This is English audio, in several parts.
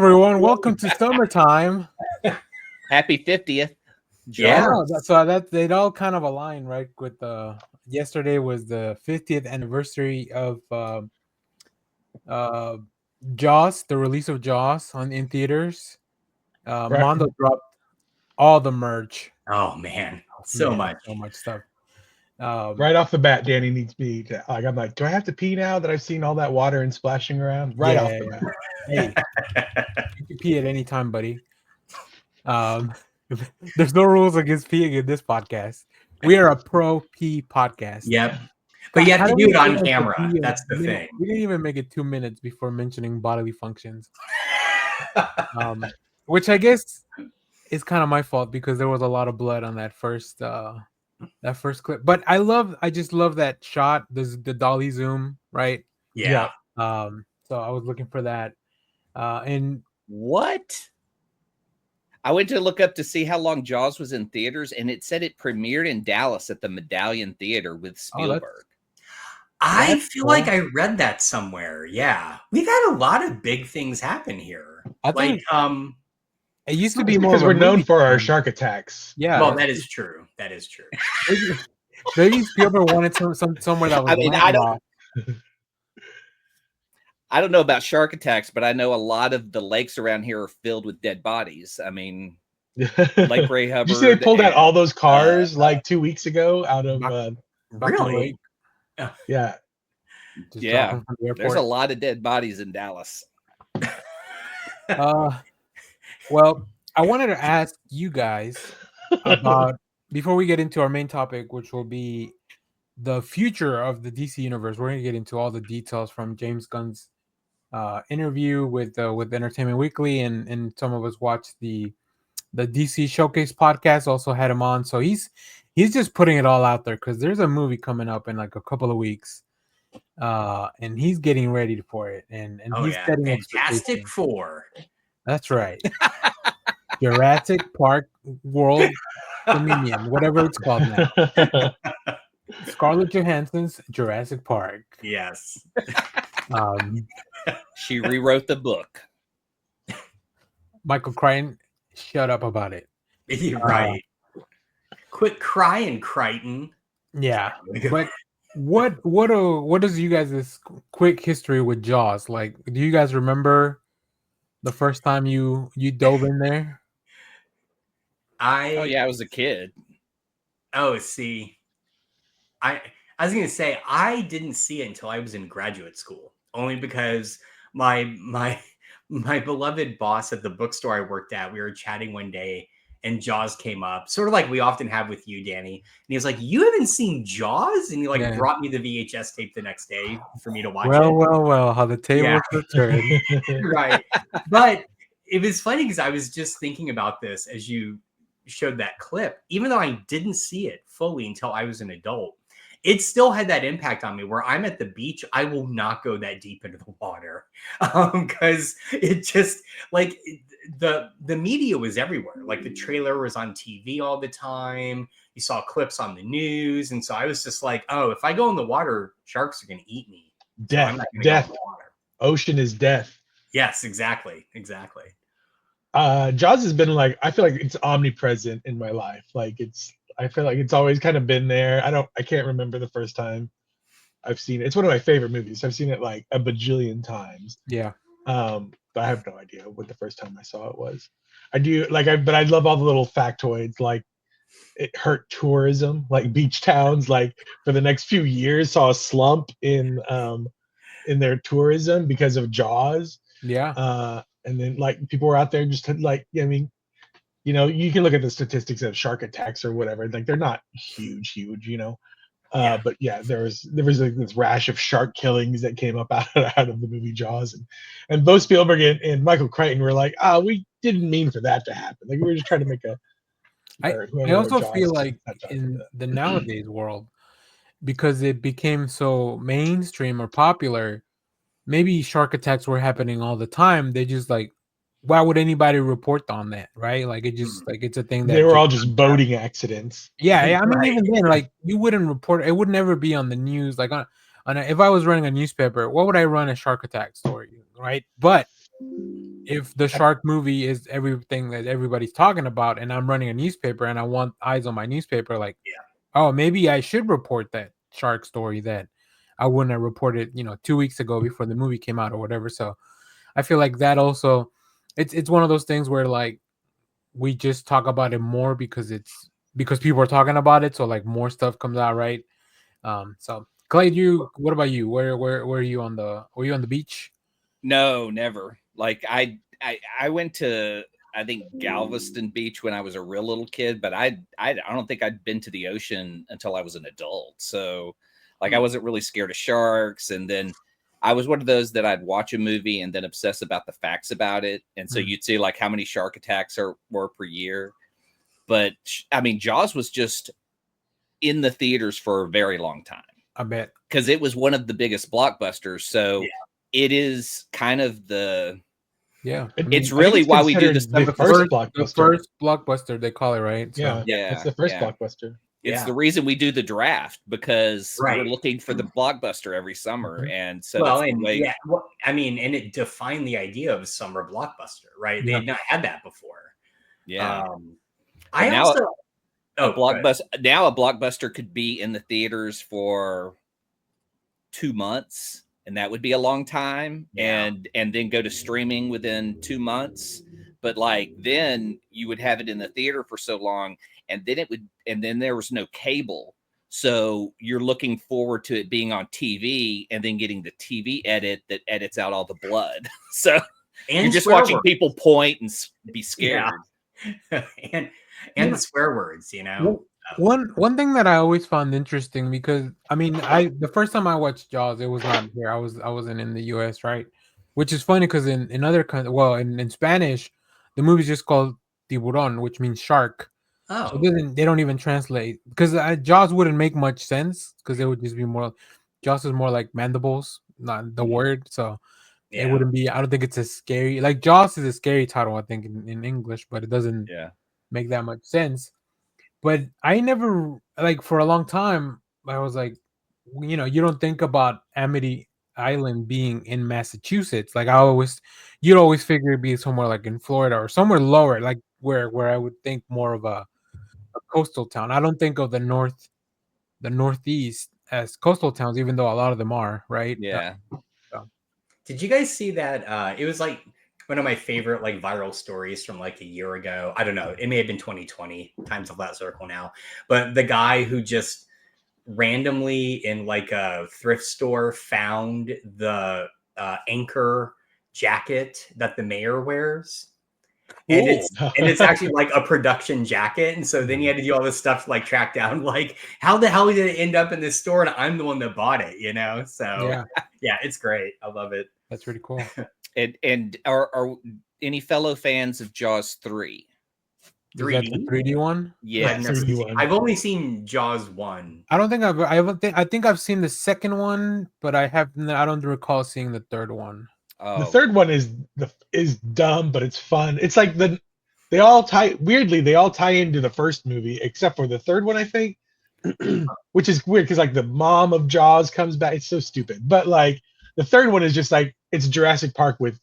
everyone. Welcome to summertime. Happy 50th. Yeah. So that they'd all kind of align, right? With yesterday was the 50th anniversary of Jaws, the release of Jaws in theaters. Mondo dropped all the merch. Oh man, so much stuff. Right off the bat, Danny needs me to I'm like, do I have to pee now that I've seen all that water and splashing around? Right off the bat. Hey, you can pee at any time, buddy. There's no rules against peeing in this podcast. We are a pro pee podcast. Yep. But you have to do it on camera. That's the thing. We didn't even make it 2 minutes before mentioning bodily functions. Which I guess is kind of my fault because there was a lot of blood on that first clip. But I just love that shot. There's the dolly zoom, right? Yeah. So I was looking for that. And what? I went to look up to see how long Jaws was in theaters, and it said it premiered in Dallas at the Medallion Theater with Spielberg. I feel like I read that somewhere. Yeah. We've had a lot of big things happen here. It used to be more because we're known for our shark attacks. Yeah. Well, that is true. That is true. Maybe Spielberg wanted somewhere that was I don't know about shark attacks, but I know a lot of the lakes around here are filled with dead bodies. I mean, Lake Ray Hubbard. Did you see they pulled out all those cars like 2 weeks ago out of really? Yeah. Yeah. There's a lot of dead bodies in Dallas. Well, I wanted to ask you guys about, before we get into our main topic, which will be the future of the DC universe. We're going to get into all the details from James Gunn's interview with Entertainment Weekly, and some of us watched the DC Showcase podcast. Also had him on, so he's just putting it all out there because there's a movie coming up in like a couple of weeks, and he's getting ready for it. And he's setting Fantastic Four. That's right. Jurassic Park World Dominion, whatever it's called now. Scarlett Johansson's Jurassic Park. Yes. She rewrote the book. Michael Crichton, shut up about it. You're right. Quit crying, Crichton. Yeah. But what is you guys' quick history with Jaws? Like, do you guys remember the first time you dove in there? I was a kid. Oh, see. I was going to say I didn't see it until I was in graduate school, only because my beloved boss at the bookstore I worked at, we were chatting one day and Jaws came up, sort of like we often have with you, Danny. And he was like, "You haven't seen Jaws?" And he brought me the VHS tape the next day for me to watch it. Well, how the tables are turned. Right. But it was funny because I was just thinking about this as you showed that clip. Even though I didn't see it fully until I was an adult, it still had that impact on me where I'm at the beach. I will not go that deep into the water because it just like the media was everywhere. Like the trailer was on TV all the time. You saw clips on the news. And so I was just like, oh, if I go in the water, sharks are going to eat me. Death. Ocean is death. Yes, exactly. Jaws has been like, I feel like it's omnipresent in my life. Like I feel like it's always kind of been there. I can't remember the first time I've seen it. It's one of my favorite movies. I've seen it like a bajillion times. Yeah. But I have no idea what the first time I saw it was. But I love all the little factoids. Like it hurt tourism, like beach towns, like for the next few years saw a slump in their tourism because of Jaws. Yeah. And then like people were out there just like, I mean, you know, you can look at the statistics of shark attacks or whatever. Like they're not huge, you know. But yeah, there was like this rash of shark killings that came up out of the movie Jaws, and both Spielberg and Michael Crichton were like, we didn't mean for that to happen. Like we were just trying to make a. I also feel like in the nowadays world, because it became so mainstream or popular, maybe shark attacks were happening all the time. They just like, why would anybody report on that, right? Like it just like it's a thing that they were all just boating accidents. Yeah, I mean, even then, like you wouldn't report it. It would never be on the news. Like if I was running a newspaper, what would I run a shark attack story, right? But if the shark movie is everything that everybody's talking about, and I'm running a newspaper and I want eyes on my newspaper, like, oh, maybe I should report that shark story that I wouldn't have reported, 2 weeks ago before the movie came out or whatever. So I feel like that also, it's one of those things where like we just talk about it more because people are talking about it, so like more stuff comes out, right? So Clay, what about you? Where are you were you on the beach? No, never. Like I went to, I think, Galveston Beach when I was a real little kid, but I don't think I'd been to the ocean until I was an adult. So like I wasn't really scared of sharks. And then I was one of those that I'd watch a movie and then obsess about the facts about it. And so you'd see like how many shark attacks were per year. But I mean, Jaws was just in the theaters for a very long time. I bet. Because it was one of the biggest blockbusters. So it is kind of the... Yeah, it's really why we do this. The first blockbuster, they call it, right? So, yeah, it's the first blockbuster. It's the reason we do the draft, because we're looking for the blockbuster every summer. And so I mean, and it defined the idea of summer blockbuster, right? They had not had that before. Yeah. Now a blockbuster could be in the theaters for 2 months, and that would be a long time, and then go to streaming within 2 months. But like then you would have it in the theater for so long, and then there was no cable, so you're looking forward to it being on TV and then getting the TV edit that edits out all the blood. So you're just watching people point and be scared. And the swear words, One thing that I always found interesting, because I mean, the first time I watched Jaws, it was not here. I wasn't in the US, right? Which is funny because in other countries, well, in Spanish, the movie's just called Tiburón, which means shark. Oh, so they don't even translate, because Jaws wouldn't make much sense, because it would just be more. Jaws is more like mandibles, not the word. So it wouldn't be. I don't think it's as scary. Like Jaws is a scary title, I think, in English, but it doesn't make that much sense. But I never, like, for a long time, I was like, you don't think about Amity Island being in Massachusetts. Like you'd always figure it'd be somewhere like in Florida or somewhere lower, like where I would think more of a coastal town. I don't think of the Northeast as coastal towns, even though a lot of them are, right? Yeah. Did you guys see that? It was like one of my favorite like viral stories from like a year ago. I don't know. It may have been 2020, times a flat circle now. But the guy who just randomly in like a thrift store found the Anchor jacket that the mayor wears. And it's actually like a production jacket. And so then you had to do all this stuff to like track down, like, how the hell did it end up in this store? And I'm the one that bought it, So yeah, it's great. I love it. That's pretty cool. And are any fellow fans of Jaws 3? 3D? Is that the 3D one? Yeah, I've only seen Jaws 1. I think I've seen the second one, but I don't recall seeing the third one. The third one is dumb, but it's fun. It's like they all tie into the first movie, except for the third one, I think, which is weird because like the mom of Jaws comes back. It's so stupid, but like the third one is just like it's Jurassic Park with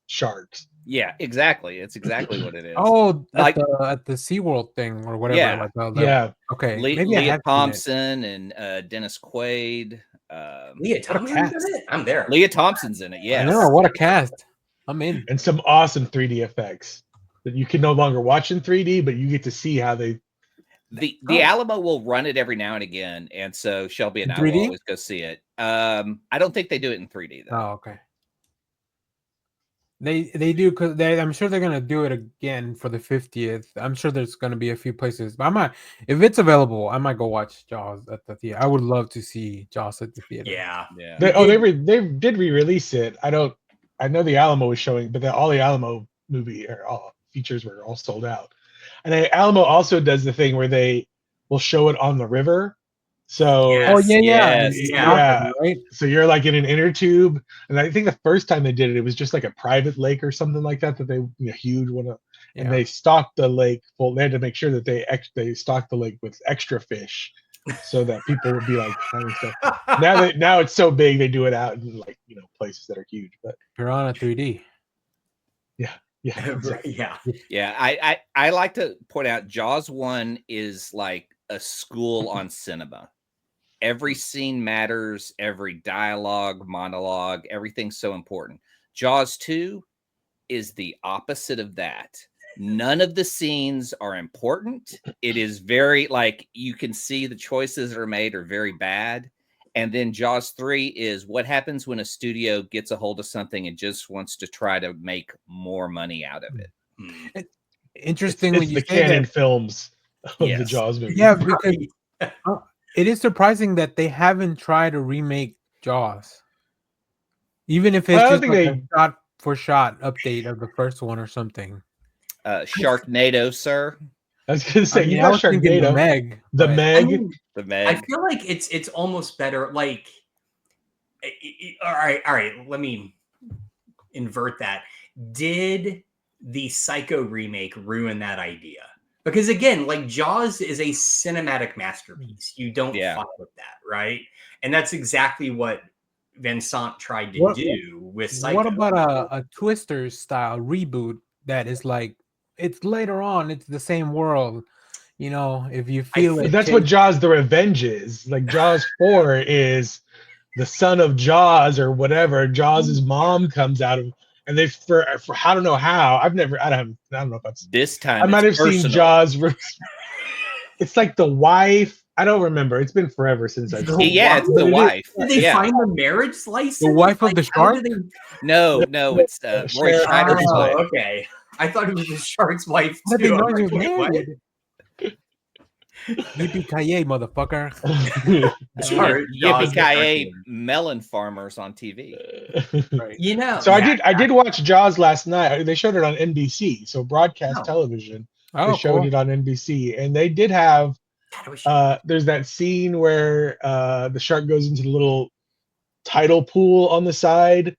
sharks. Yeah, exactly. It's exactly what it is. Oh, like at the SeaWorld thing or whatever. Yeah. Okay. Leah Thompson and Dennis Quaid. Leah Thompson's in it? I'm there. Leah Thompson's in it. Yeah. I know, what a cast. I'm in. And some awesome 3D effects that you can no longer watch in 3D, but you get to see how they. The Alamo will run it every now and again, and so Shelby and I will always go see it. I don't think they do it in 3D though. Oh, okay. They do, because I'm sure they're gonna do it again for the 50th. I'm sure there's gonna be a few places, but if it's available, I might go watch Jaws at the theater. I would love to see Jaws at the theater. Yeah. They did re-release it. I know the Alamo was showing, but all the Alamo movie or all features were all sold out. And the Alamo also does the thing where they will show it on the river. So right. So you're like in an inner tube, and I think the first time they did it, it was just like a private lake or something like that they huge one, and they stocked the lake full. They had to make sure that they stocked the lake with extra fish, so that people would be like having stuff. Now it's so big, they do it out in like places that are huge. But Piranha 3D. Yeah, exactly. Yeah. I like to point out Jaws 1 is like a school on cinema. Every scene matters, every dialogue, monologue, everything's so important. Jaws 2 is the opposite of that. None of the scenes are important. It is very like you can see the choices that are made are very bad. And then Jaws 3 is what happens when a studio gets a hold of something and just wants to try to make more money out of it. Interesting It's when you the say canon that. films of the Yes. Jaws movies. Yeah, because it is surprising that they haven't tried to remake Jaws, even if I it's don't just think like they. a shot for shot update of the first one or something. Sharknado, sir. I was gonna I say mean, you I got was thinking the Sharknado, Meg, the but I Meg. mean, The I Meg. feel like it's almost better. Like, all right. Let me invert that. Did the Psycho remake ruin that idea? Because again, like Jaws is a cinematic masterpiece. You don't fuck with that, right? And that's exactly what Vincent tried to do with Psycho. what about a Twister style reboot that is like it's later on, it's the same world. You know, if you feel But it, that's what Jaws: The Revenge is. Like Jaws 4 is the son of Jaws or whatever. Jaws' mom comes out of, and they for I don't know how. I don't know if that's. This time I might have personal. seen Jaws. It's like the wife. I don't remember. It's been forever since I've seen. Yeah, it's the wife. Did they find the marriage license? The wife of the shark? No, it's Roy Schneider's wife. Okay, I thought it was the shark's wife I too. didn't know I'm he was like, wait, married. Yippee-ki-yay, motherfucker. Yippee-ki-yay melon farmers on TV. Right. You know. So I did watch Jaws last night. They showed it on NBC, so broadcast television. Oh, They showed it on NBC, and they did have. There's that scene where the shark goes into the little tidal pool on the side.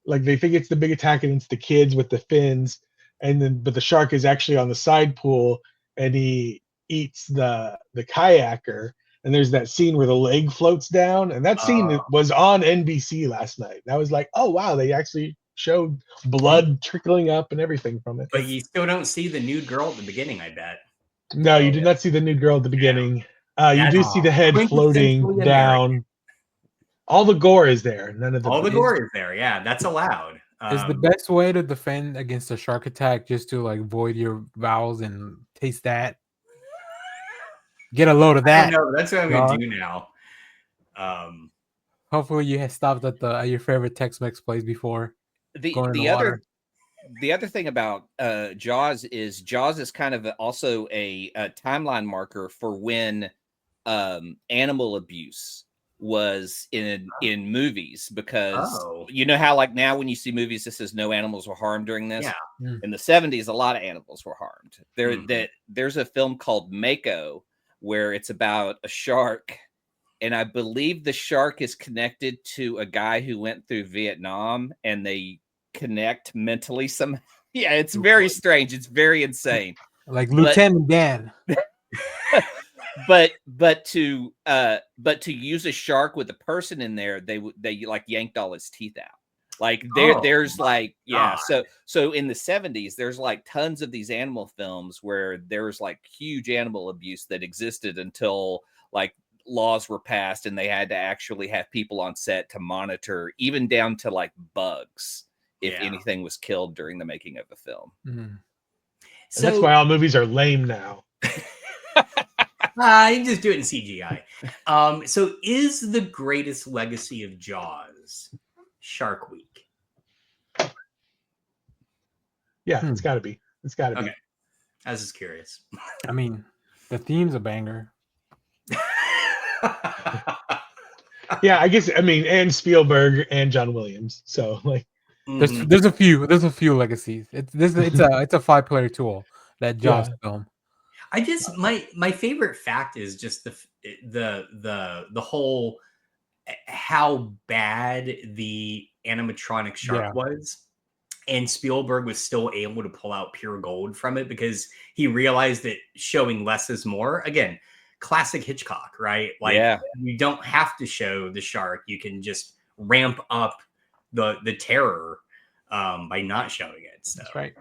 Like they think it's the big attack and it's the kids with the fins, but the shark is actually on the side pool and he eats the kayaker. And there's that scene where the leg floats down, and that scene was on NBC last night. And I was like, oh wow, they actually showed blood trickling up and everything from it. But you still don't see the nude girl at the beginning, I bet. No, you did not see the nude girl at the beginning. You do see the head floating down. All the gore is there. None of the gore is there. Yeah, that's allowed. Is the best way to defend against a shark attack just to like void your vowels and taste that? Get a load of that. No, that's what I'm gonna do now. Hopefully you have stopped at your favorite Tex-Mex place before. The other thing about Jaws is kind of also a timeline marker for when animal abuse was in movies, because you know how like now when you see movies that says no animals were harmed during this. In the 70s a lot of animals were harmed. There's a film called Mako where it's about a shark, and I believe the shark is connected to a guy who went through Vietnam, and they connect mentally somehow. Yeah, it's very strange. It's very insane. Like Lieutenant Dan. But to use a shark with a person in there, they like yanked all his teeth out. Like there's like so in the 70s there's like tons of these animal films where there's like huge animal abuse that existed until like laws were passed and they had to actually have people on set to monitor, even down to like bugs, if anything was killed during the making of a film. So that's why all movies are lame now. You just do it in CGI. So is the greatest legacy of Jaws Shark Week? Yeah, it's got to be. It's got to be. I was just curious. I mean, the theme's a banger. Yeah, I guess. I mean, and Spielberg and John Williams. So like, there's a few legacies. It's a 5-player tool, that Jaws film. I just my favorite fact is just the whole how bad the animatronic shark was, and Spielberg was still able to pull out pure gold from it because he realized that showing less is more. Again, classic Hitchcock, right? Like you don't have to show the shark; you can just ramp up the terror by not showing it. So. That's right.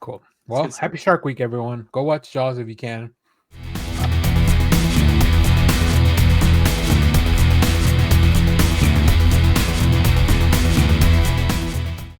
Cool. Well, good stuff. happy Shark Week, everyone. Go watch Jaws if you can.